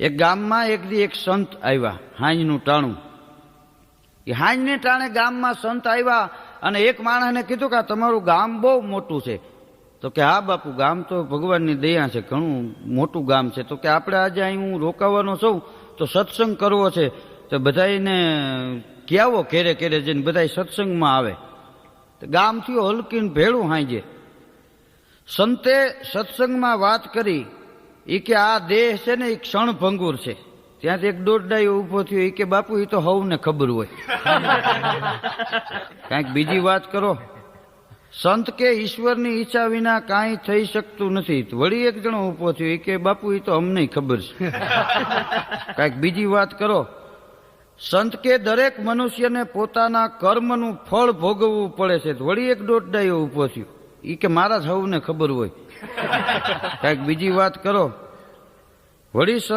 એક ગામમાં એક દી એક સંત આવ્યા, હાંજનું ટાણું. એ હાંજને ટાણે ગામમાં સંત આવ્યા અને એક માણસને કીધું કે તમારું ગામ બહુ મોટું છે. તો કે હા બાપુ, ગામ તો ભગવાનની દયા છે, ઘણું મોટું ગામ છે. તો કે આપણે આજે અહીં હું રોકાવાનો છું, તો સત્સંગ કરવો છે, તો બધાને કહેવો ઘેરે ઘેરે જઈને બધા સત્સંગમાં આવે. તો ગામ થયું હલકીને ભેળું હાંજે. સંતે સત્સંગમાં વાત કરી, એ કે આ દેહ છે ને એ ક્ષણભંગુર છે. ત્યાંથી એક દોડડાયો ઊભો થયો, એ કે બાપુ એ તો હવને ખબર હોય, કાંઈક બીજી વાત કરો. સંત કે ઈશ્વરની ઈચ્છા વિના કાંઈ થઈ શકતું નથી. વળી એક જણો ઊભો થયો, એ કે બાપુ એ તો અમને ખબર છે, કાંઈક બીજી વાત કરો. સંત કે દરેક મનુષ્યને પોતાના કર્મનું ફળ ભોગવવું પડે છે. વળી એક દોડડાયો ઊભો થયો, એ કે મારા જ હવને ખબર હોય, કાંઈક બીજી વાત કરો. વળી સંત